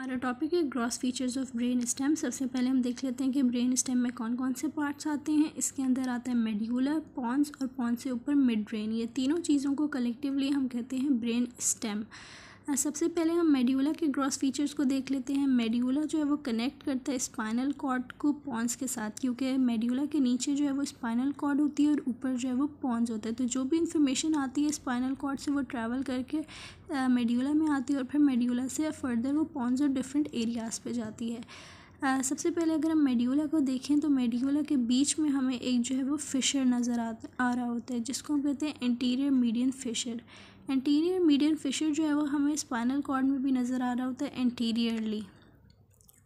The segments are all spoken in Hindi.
हमारा टॉपिक है gross features of brain stem. सबसे पहले हम देख लेते हैं कि ब्रेन स्टेम में कौन कौन से पार्ट्स आते हैं। इसके अंदर आता है मेड्यूला, पॉन्स और पॉन्स से ऊपर मिड ब्रेन। ये तीनों चीज़ों को कलेक्टिवली हम कहते हैं ब्रेन स्टेम। सबसे पहले हम मेड्यूला के ग्रॉस फीचर्स को देख लेते हैं। मेड्यूला जो है वो कनेक्ट करता है स्पाइनल कॉर्ड को पॉन्स के साथ, क्योंकि मेड्यूला के नीचे जो है वो स्पाइनल कॉर्ड होती है और ऊपर जो है वो पॉन्स होता है। तो जो भी इंफॉर्मेशन आती है स्पाइनल कॉर्ड से वो ट्रैवल करके मेड्यूला में आती है और फिर मेड्यूला से फर्दर वो पॉन्स और डिफरेंट एरियाज़ पे जाती है। सबसे पहले अगर हम मेड्यूला को देखें तो मेड्यूला के बीच में हमें एक जो है वो फिशर नज़र आ रहा होता है, जिसको हम कहते हैं anterior median fissure. Anterior median fissure जो है वो हमें स्पाइनल कॉर्ड में भी नज़र आ रहा होता है एंटीरियरली।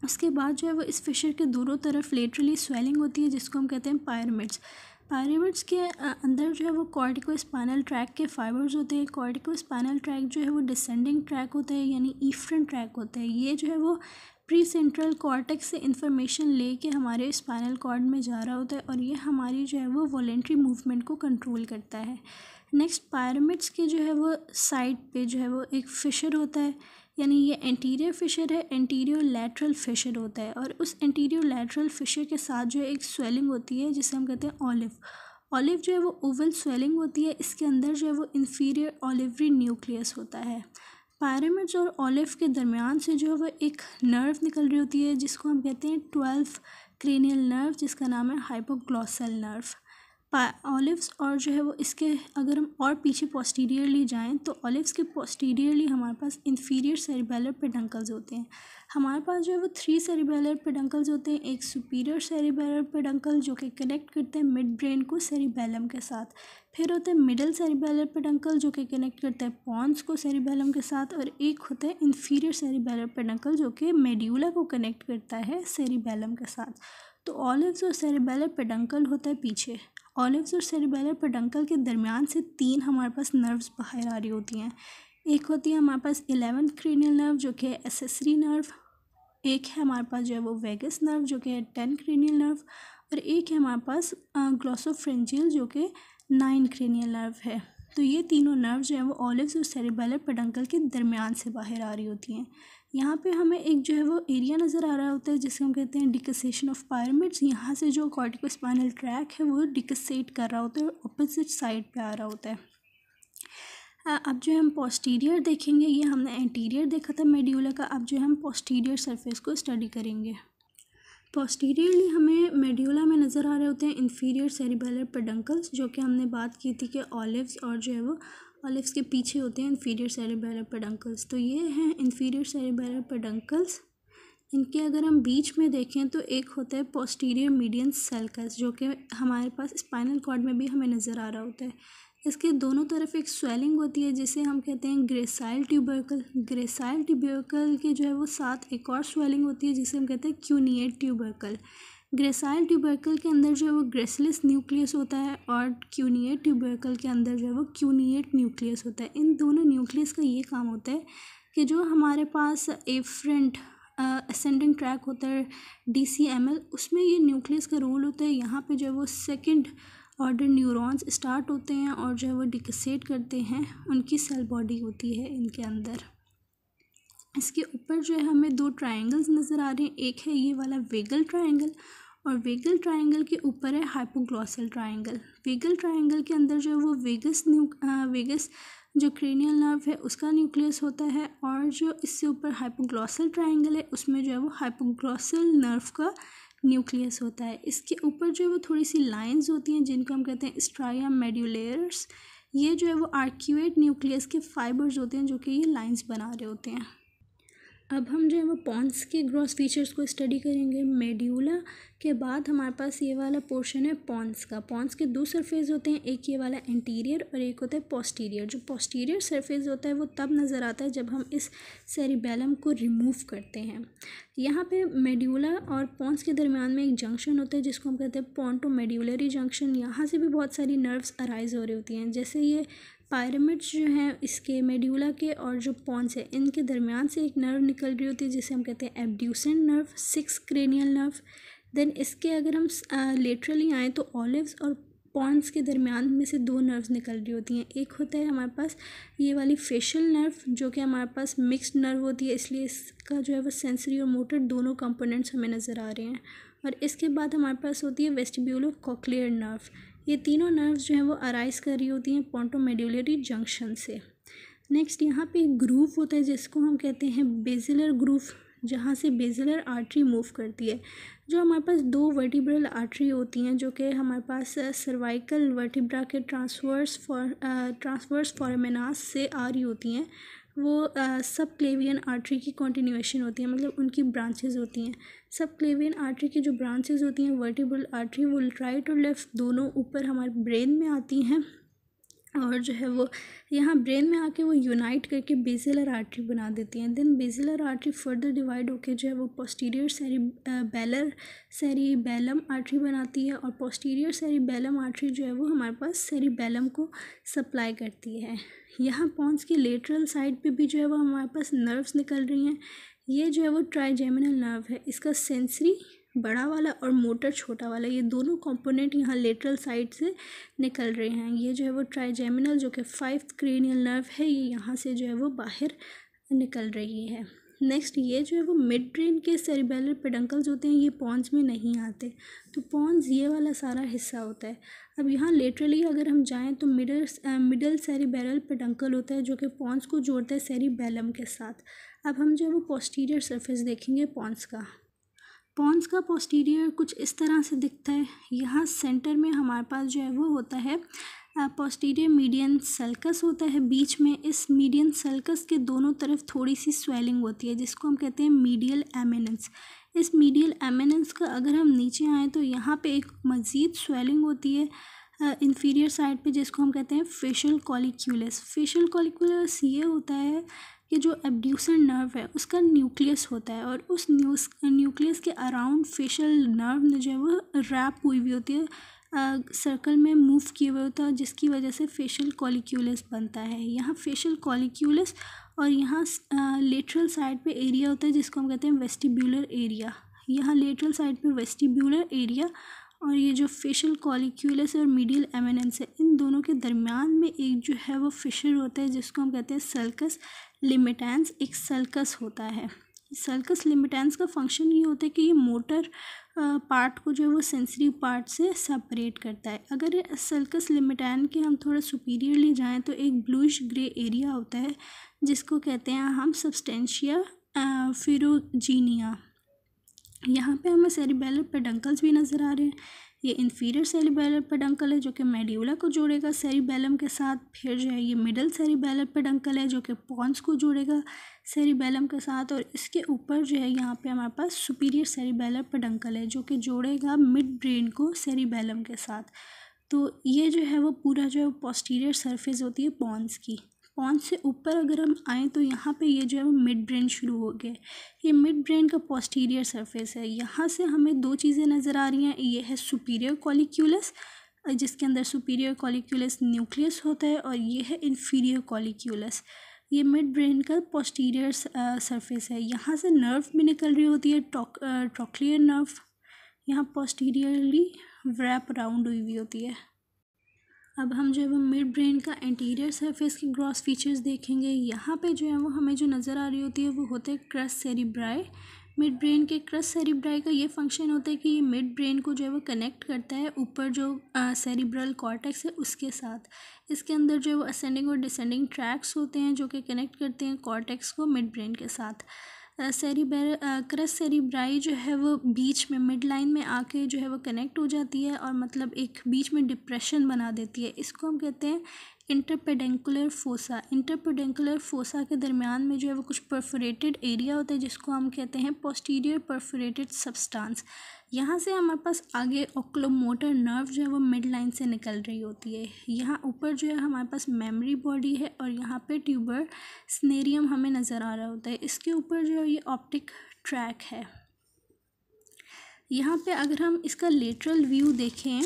उसके बाद जो है वो इस फिशर के दोनों तरफ लेटरली स्वेलिंग होती है, जिसको हम कहते हैं पायरामिड्स। पायरामिड्स के अंदर जो है वो कॉर्टिको स्पाइनल ट्रैक के फाइबर्स होते हैं। कॉर्टिको स्पाइनल ट्रैक जो है वो डिसेंडिंग ट्रैक होता है, यानी ईफ्रंट ट्रैक होता है। ये जो है वो प्री सेंट्रल कॉर्टेक्स से इंफॉर्मेशन लेके हमारे स्पाइनल कॉर्ड में जा रहा होता है और ये हमारी जो है वो वॉलेंट्री मूवमेंट को कंट्रोल करता है। नेक्स्ट, पायरामिड्स के जो है वो साइड पे जो है वो एक फिशर होता है, यानी ये एंटीरियर फिशर है, एंटीरियर लैटरल फिशर होता है। और उस एंटीरियर लैटरल फिशर के साथ जो है एक स्वेलिंग होती है जिसे हम कहते हैं ऑलिव। ऑलिव जो है वो ओवल स्वेलिंग होती है। इसके अंदर जो है वो इन्फीरियर ऑलिवरी न्यूक्लियस होता है। पायरामिड्स और ऑलिव के दरमियान से जो है वो एक नर्व निकल रही होती है, जिसको हम कहते हैं 12 क्रेनियल नर्व, जिसका नाम है हाइपोग्लॉसल नर्व। ऑलिव्स और जो है वो इसके अगर हम और पीछे पोस्टीरियरली जाएं तो ऑलिव्स के पोस्टीरियरली हमारे पास इन्फीरियर सेरिबेलर पेडंकल्स होते हैं। हमारे पास जो है वो 3 सेरिबेलर पेडंकल्स होते हैं। एक सुपीरियर सेरिबेलर पेडंकल जो कि कनेक्ट करते हैं मिड ब्रेन को सेरिबेलम के साथ। फिर होता है मिडल सेरिबेलर पेडंकल जो कि कनेक्ट करता है पॉन्स को सेरिबेलम के साथ। और एक होता है इन्फीरियर सेरिबेलर पेडंकल जो कि मेड्यूला को कनेक्ट करता है सेरिबेलम के साथ। तो ऑलिव्स और सेरिबेलर पेडंकल होता है पीछे। ऑलिव्स और सेरिबेलर पेडंकल के दरमियान से 3 हमारे पास नर्व्स बाहर आ रही होती हैं। एक होती है हमारे पास 11th क्रेनियल नर्व जो कि है एसेसरी नर्व। एक है हमारे पास जो है वो वेगस नर्व जो कि है 10 क्रेनियल नर्व। और एक है हमारे पास ग्लॉसोफ्रेंजियल जो कि 9 क्रेनियल नर्व है। तो ये तीनों नर्व जो है वो ऑलिव्स और सेरिबेलर पेडंकल के दरमियान से बाहर आ रही होती हैं। यहाँ पे हमें एक जो है वो एरिया नज़र आ रहा होता है जिसे हम कहते हैं डिकसेशन ऑफ पायरामिड्स। यहाँ से जो कॉर्टिको स्पाइनल ट्रैक है वो डिकसेट कर रहा होता है और अपोजिट साइड पे आ रहा होता है। अब जो हम पोस्टीरियर देखेंगे, ये हमने एंटीरियर देखा था मेड्यूला का, अब जो हम पोस्टीरियर सरफेस को स्टडी करेंगे। पोस्टीरियरली हमें मेड्यूला में नज़र आ रहे होते हैं इन्फीरियर सेरिबेलर पेडंकल्स, जो कि हमने बात की थी कि ऑलिव्स और जो है वो ऑलिव्स के पीछे होते हैं इन्फीरियर सेरिबेलर पेडंकल्स। तो ये हैं इन्फीरियर सेरिबेलर पेडंकल्स। इनके अगर हम बीच में देखें तो एक होता है पोस्टीरियर मीडियन सल्कस जो कि हमारे पास स्पाइनल कॉर्ड में भी हमें नज़र आ रहा होता है। इसके दोनों तरफ एक स्वेलिंग होती है जिसे हम कहते हैं ग्रेसाइल ट्यूबरकल। ग्रेसाइल ट्यूबरकल के जो है वो साथ एक और स्वेलिंग होती है जिसे हम कहते हैं क्यूनिएट ट्यूबरकल। ग्रेसाइल ट्यूबरकल के अंदर जो है वो ग्रेसिलिस न्यूक्लियस होता है और क्यूनिएट ट्यूबरकल के अंदर जो है वो क्यूनिएट न्यूक्लियस होता है। इन दोनों न्यूक्लियस का ये काम होता है कि जो हमारे पास एफरेंट असेंडिंग ट्रैक होता है DCML, उसमें ये न्यूक्लियस का रोल होता है। यहाँ पे जो है वो सेकंड ऑर्डर न्यूरॉन्स स्टार्ट होते हैं और जो है वो डिकसेट करते हैं, उनकी सेल बॉडी होती है इनके अंदर। इसके ऊपर जो है हमें 2 ट्रायंगल्स नज़र आ रहे हैं। एक है ये वाला वेगल ट्रायंगल और वेगल ट्रायंगल के ऊपर है हाइपोग्लॉसल ट्रायंगल। वेगल ट्रायंगल के अंदर जो है वो वेगस जो क्रेनियल नर्व है उसका न्यूक्लियस होता है और जो इससे ऊपर हाइपोग्लॉसल ट्रायंगल है उसमें जो है वो हाइपोग्लॉसल नर्व का न्यूक्लियस होता है। इसके ऊपर जो है वो थोड़ी सी लाइंस होती हैं जिनको हम कहते हैं स्ट्राया मेड्यूलेरस। ये जो है वो आर्क्यूएट न्यूक्लियस के फाइबर्स होते हैं जो कि ये लाइंस बना रहे होते हैं। अब हम जो है वो पॉन्स के ग्रॉस फीचर्स को स्टडी करेंगे। मेड्यूला के बाद हमारे पास ये वाला पोर्शन है पॉन्स का। पॉन्स के 2 सरफेस होते हैं, एक ये वाला एंटीरियर और एक होता है पोस्टीरियर। जो पोस्टीरियर सरफेस होता है वो तब नज़र आता है जब हम इस सेरिबेलम को रिमूव करते हैं। यहाँ पे मेड्यूला और पॉन्स के दरमियान में एक जंक्शन होता है जिसको हम कहते हैं पोंटो मेड्यूलरी जंक्शन। यहाँ से भी बहुत सारी नर्व्स अराइज हो रही होती हैं। जैसे ये पायरामिड्स जो हैं इसके मेड्यूला के और जो पॉन्स है इनके दरमियान से एक नर्व निकल रही होती है जिसे हम कहते हैं abducent nerve, 6 cranial nerve. Then इसके अगर हम लेटरली आएँ तो ऑलिव्स और पॉन्स के दरमियान में से दो नर्व्स निकल रही होती हैं। एक होता है हमारे पास ये वाली फेशियल नर्व जो कि हमारे पास मिक्स्ड नर्व होती है, इसलिए इसका जो है वो सेंसरी और मोटर दोनों कंपोनेंट्स हमें नज़र आ रहे हैं। और इसके बाद हमारे पास होती है वेस्टिब्यूलो कॉक्लियर नर्व। ये तीनों नर्व्स जो हैं वो अराइज कर रही होती हैं पोंटोमेड्यूलरी जंक्शन से। नेक्स्ट यहाँ पे एक ग्रूव होता है जिसको हम कहते हैं बेसिलर ग्रूव, जहाँ से बेसिलर आर्टरी मूव करती है। जो हमारे पास दो वर्टिब्रल आर्टरी होती हैं जो कि हमारे पास सर्वाइकल वर्टिब्रा के ट्रांसवर्स फोरामेनास से आ रही होती हैं, वो सब क्लेवियन आर्टरी की कंटिन्यूएशन होती है, मतलब उनकी ब्रांचेस होती हैं। सब क्लेवियन आर्टरी की जो ब्रांचेस होती हैं वर्टिब्रल आर्टरी, वो राइट और लेफ़्ट दोनों ऊपर हमारे ब्रेन में आती हैं और जो है वो यहाँ ब्रेन में आके वो यूनाइट करके बेसिलर आर्टरी बना देती हैं। Then basilar artery further divide होके जो है वो पोस्टीरियर सेरिबैलम आर्टरी बनाती है और पोस्टीरियर सेरिबैलम आर्टरी जो है वो हमारे पास सेरिबैलम को सप्लाई करती है। यहाँ पॉन्स की लेटरल साइड पे भी जो है वो हमारे पास नर्व्स निकल रही हैं। ये जो है वो ट्राइजेमिनल नर्व है, इसका सेंसरी बड़ा वाला और मोटर छोटा वाला, ये दोनों कंपोनेंट यहाँ लेटरल साइड से निकल रहे हैं। ये जो है वो ट्राइजेमिनल जो कि 5th क्रेनियल नर्व है, ये यहाँ से जो है वो बाहर निकल रही है। नेक्स्ट ये जो है वो मिड ब्रेन के सेरिबेलर पेडंकल्स होते हैं, ये पॉन्स में नहीं आते, तो पॉन्स ये वाला सारा हिस्सा होता है। अब यहाँ लेटरली अगर हम जाएँ तो मिडल सेरिबेलर पेडंकल होता है जो कि पॉन्स को जोड़ता है सेरिबेलम के साथ। अब हम जो है वो पोस्टीरियर सरफेस देखेंगे पॉन्स का पोस्टीरियर कुछ इस तरह से दिखता है। यहाँ सेंटर में हमारे पास जो है वो होता है पोस्टीरियर मीडियन सल्कस होता है, बीच में इस मीडियन सल्कस के दोनों तरफ थोड़ी सी स्वेलिंग होती है जिसको हम कहते हैं मीडियल एमिनेंस। इस मीडियल एमिनेंस का अगर हम नीचे आएँ तो यहाँ पे एक मज़ीद स्वेलिंग होती है इंफीरियर साइड पे जिसको हम कहते हैं फेशियल कॉलिक्यूलस। फेशियल कॉलिक्यूलस ये होता है कि जो एब्ड्यूसर नर्व है उसका न्यूक्लियस होता है और उस न्यूक्लियस के अराउंड फेशियल नर्व ने जो है वो रैप हुई हुई होती है, सर्कल में मूव किए हुए होता है, जिसकी वजह से फेशियल कॉलिक्यूलस बनता है। यहाँ फेशियल कॉलिक्यूलस और यहाँ लेटरल साइड पे एरिया होता है जिसको हम कहते हैं वेस्टिब्यूलर एरिया। यहाँ लेटरल साइड पे वेस्टिब्यूलर एरिया और ये जो फेशियल कॉलिक्यूलस और मीडियल एमिनेंस है, इन दोनों के दरमियान में एक जो है वो फिशर होता है जिसको हम कहते हैं सल्कस लिमिटेंस। एक सल्कस होता है। सल्कस लिमिटेंस का फंक्शन ये होता है कि ये मोटर पार्ट को जो है वो सेंसरी पार्ट से सेपरेट करता है। अगर सल्कस लिमिटेंस के हम थोड़ा सुपीरियरली जाएं तो एक ब्लूइश ग्रे एरिया होता है जिसको कहते हैं हम सबस्टेंशिया फिरोजीनिया। यहाँ पे हमें सेरिबेलर पेडंकल्स भी नज़र आ रहे हैं। ये इंफीरियर सेरिबेलर पेडंकल है जो कि मेड्यूला को जोड़ेगा सेरिबेलम के साथ। फिर जो है ये मिडल सेरिबेलर पेडंकल है जो कि पॉन्स को जोड़ेगा सेरिबेलम के साथ। और इसके ऊपर जो है यहाँ पे हमारे पास सुपीरियर सेरिबेलर पेडंकल है जो कि जोड़ेगा मिड ब्रेन को सेरिबेलम के साथ। तो ये जो है वो पूरा जो है पोस्टीरियर सरफेस होती है पॉन्स की। पॉन्स से ऊपर अगर हम आएँ तो यहाँ पे ये जो है वो मिड ब्रेन शुरू हो गया। ये मिड ब्रेन का पोस्टीरियर सरफेस है। यहाँ से हमें दो चीज़ें नज़र आ रही हैं। ये है सुपीरियर कॉलिक्यूलस जिसके अंदर सुपीरियर कॉलिक्यूलस न्यूक्लियस होता है और ये है इन्फीरियर कॉलिक्यूलस। ये मिड ब्रेन का पोस्टीरियर सरफेस है। यहाँ से नर्व भी निकल रही होती है ट्रॉक्लियर नर्व, यहाँ पोस्टीरियरली रैप अराउंड हुई हुई होती है। अब हम जो है वो मिड ब्रेन का एंटीरियर सरफेस के ग्रॉस फीचर्स देखेंगे। यहाँ पे जो है वो हमें जो नज़र आ रही होती है वो होते हैं क्रस सेरिब्राई। मिड ब्रेन के क्रस सेरिब्राई का ये फंक्शन होता है कि ये मिड ब्रेन को जो है वो कनेक्ट करता है ऊपर जो सेरिब्रल कॉर्टेक्स है उसके साथ। इसके अंदर जो है वो असेंडिंग और डिसेंडिंग ट्रैक्स होते हैं जो कि कनेक्ट करते हैं कॉर्टेक्स को मिड ब्रेन के साथ। क्रस सेरिब्राई जो है वो बीच में मिड लाइन में आके जो है वो कनेक्ट हो जाती है और मतलब एक बीच में डिप्रेशन बना देती है। इसको हम कहते हैं इंटरपेडेंकुलर फोसा। इंटरपेडेंकुलर फोसा के दरमियान में जो है वो कुछ परफोरेटेड एरिया होता है जिसको हम कहते हैं पोस्टीरियर परफोरेटेड सब्सटेंस। यहाँ से हमारे पास आगे ओक्लोमोटर नर्व जो है वो मिड लाइन से निकल रही होती है। यहाँ ऊपर जो है हमारे पास मेमोरी बॉडी है और यहाँ पे ट्यूबर स्नेरियम हमें नज़र आ रहा होता है। इसके ऊपर जो है ये ऑप्टिक ट्रैक है। यहाँ पे अगर हम इसका लेटरल व्यू देखें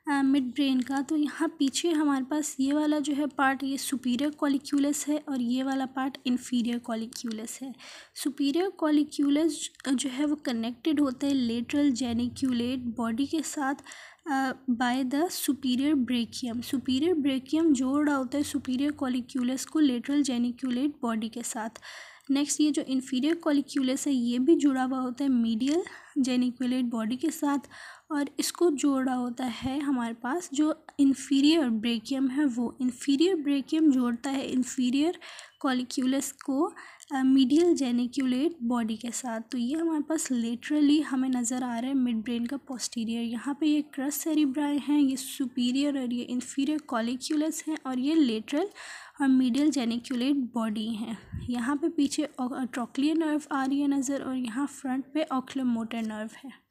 मिड ब्रेन का, तो यहाँ पीछे हमारे पास ये वाला जो है पार्ट ये सुपीरियर कॉलिक्यूलस है और ये वाला पार्ट इन्फीरियर कॉलिक्यूलस है। सुपीरियर कॉलिक्यूलस जो है वो कनेक्टेड होता है लेटरल जेनिक्यूलेट बॉडी के साथ by the superior brachium. Superior brachium जोड़ रहा होता है सुपीरियर कॉलिक्यूलस को लेटरल जेनिक्यूलेट बॉडी के साथ। नेक्स्ट ये जो इन्फीरियर कॉलिक्यूलस है ये भी जुड़ा हुआ होता है मीडियल जेनिक्यूलेट बॉडी के साथ, और इसको जोड़ा होता है हमारे पास जो इन्फीरियर ब्रेकियम है वो। इन्फीरियर ब्रेकियम जोड़ता है इन्फीरियर कॉलिक्यूलस को मीडियल जेनिक्यूलेट बॉडी के साथ। तो ये हमारे पास लेटरली हमें नज़र आ रहा है मिड ब्रेन का पोस्टीरियर। यहाँ पे ये क्रस सेरिब्राई हैं, ये सुपीरियर और ये इन्फीरियर कॉलिक्यूलस हैं, और ये लेटरल और मीडियल जेनिक्यूलेट बॉडी हैं। यहाँ पे पीछे ट्रॉक्लियर नर्व आ रही है नज़र, और यहाँ फ्रंट पे ऑक्यूलोमोटर नर्व है।